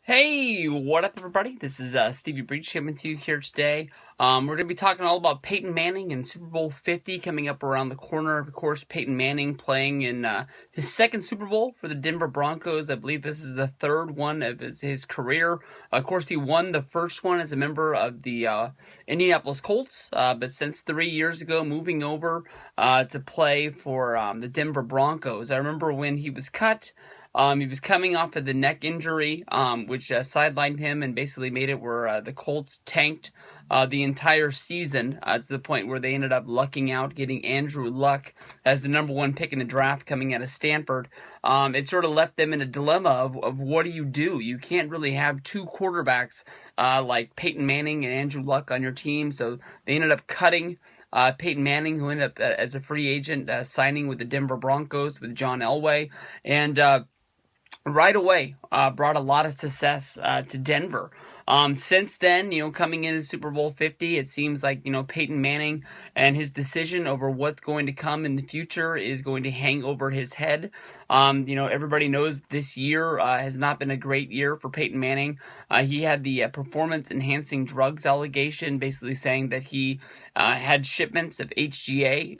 Hey, what up, everybody? This is Stevie Breach coming to you here today. We're going to be talking all about Peyton Manning and Super Bowl 50 coming up around the corner. Of course, Peyton Manning playing in his second Super Bowl for the Denver Broncos. I believe this is the third one of his career. Of course, he won the first one as a member of the Indianapolis Colts, but since 3 years ago, moving over to play for the Denver Broncos. I remember when he was cut. He was coming off of the neck injury, which sidelined him and basically made it where the Colts tanked the entire season to the point where they ended up lucking out, getting Andrew Luck as the #1 pick in the draft coming out of Stanford. It sort of left them in a dilemma of what do? You can't really have two quarterbacks like Peyton Manning and Andrew Luck on your team, so they ended up cutting Peyton Manning, who ended up as a free agent signing with the Denver Broncos with John Elway, and right away brought a lot of success to Denver. Since then, coming into Super Bowl 50, it seems like, Peyton Manning and his decision over what's going to come in the future is going to hang over his head. Everybody knows this year has not been a great year for Peyton Manning. He had the performance-enhancing drugs allegation, basically saying that he had shipments of HGH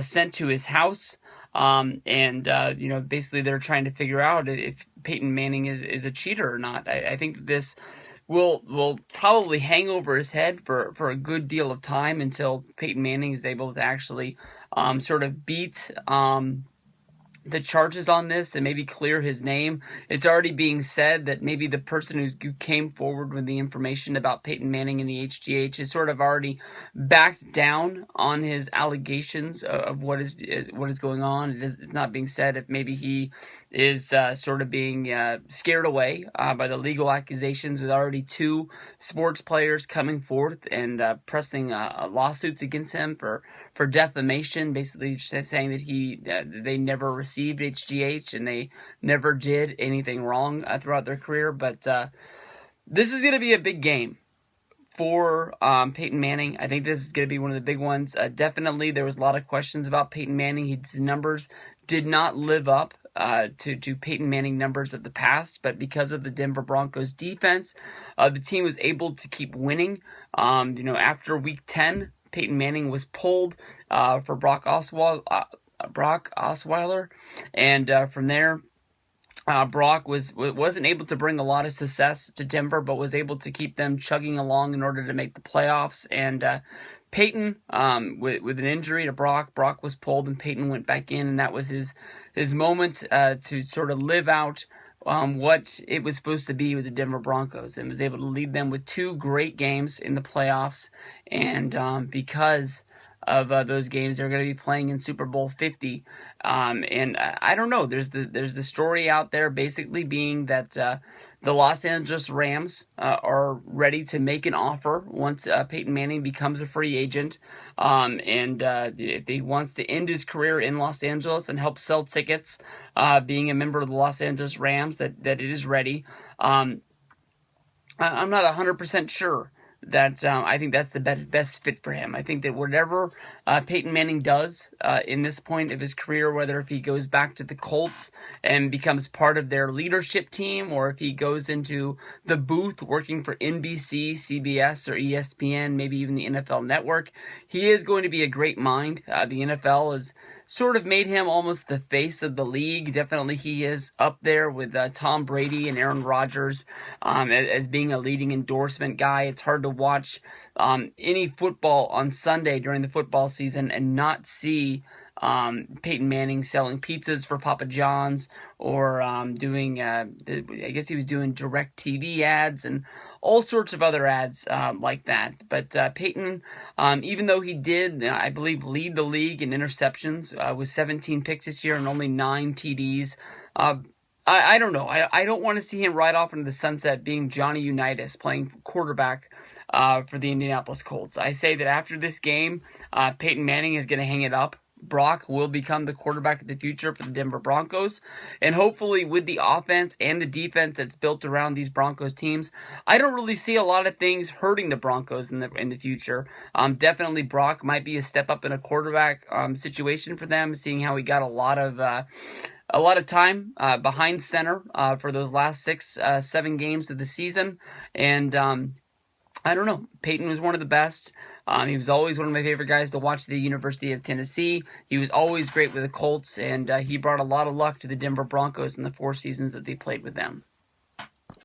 sent to his house. Basically they're trying to figure out if Peyton Manning is a cheater or not. I think that this will probably hang over his head for a good deal of time until Peyton Manning is able to actually sort of beat the charges on this and maybe clear his name. It's already being said that maybe the person who came forward with the information about Peyton Manning and the HGH has sort of already backed down on his allegations of what is going on. It's not being said if maybe he is sort of being scared away by the legal accusations, with already two sports players coming forth and pressing lawsuits against him for defamation, basically saying that they never received HGH and they never did anything wrong throughout their career. But this is going to be a big game for Peyton Manning. I think this is going to be one of the big ones. Definitely, there was a lot of questions about Peyton Manning. His numbers did not live up to Peyton Manning numbers of the past, but because of the Denver Broncos defense, the team was able to keep winning. After Week 10, Peyton Manning was pulled for Brock Osweiler, and from there, Brock wasn't able to bring a lot of success to Denver, but was able to keep them chugging along in order to make the playoffs. And Peyton, with an injury to Brock was pulled, and Peyton went back in, and that was his moment to sort of live out what it was supposed to be with the Denver Broncos, and was able to lead them with two great games in the playoffs. And because of those games, they're going to be playing in Super Bowl 50. And I don't know. There's the story out there basically being that the Los Angeles Rams are ready to make an offer once Peyton Manning becomes a free agent. If he wants to end his career in Los Angeles and help sell tickets, being a member of the Los Angeles Rams, that it is ready. I'm not 100% sure that I think that's the best fit for him. I think that whatever Peyton Manning does in this point of his career, whether if he goes back to the Colts and becomes part of their leadership team, or if he goes into the booth working for NBC, CBS, or ESPN, maybe even the NFL Network, he is going to be a great mind. The NFL is sort of made him almost the face of the league. Definitely he is up there with Tom Brady and Aaron Rodgers as being a leading endorsement guy. It's hard to watch any football on Sunday during the football season and not see Peyton Manning selling pizzas for Papa John's, or doing, I guess he was doing direct TV ads and all sorts of other ads like that. But Peyton, even though he did, I believe, lead the league in interceptions with 17 picks this year and only 9 TDs, I don't know. I don't want to see him ride off into the sunset being Johnny Unitas playing quarterback for the Indianapolis Colts. I say that after this game, Peyton Manning is going to hang it up. Brock will become the quarterback of the future for the Denver Broncos. And hopefully with the offense and the defense that's built around these Broncos teams, I don't really see a lot of things hurting the Broncos in the future. Definitely Brock might be a step up in a quarterback situation for them, seeing how he got a lot of a lot of time behind center for those last 7 games of the season. And I don't know. Peyton was one of the best. He was always one of my favorite guys to watch at the University of Tennessee. He was always great with the Colts, and he brought a lot of luck to the Denver Broncos in the 4 seasons that they played with them.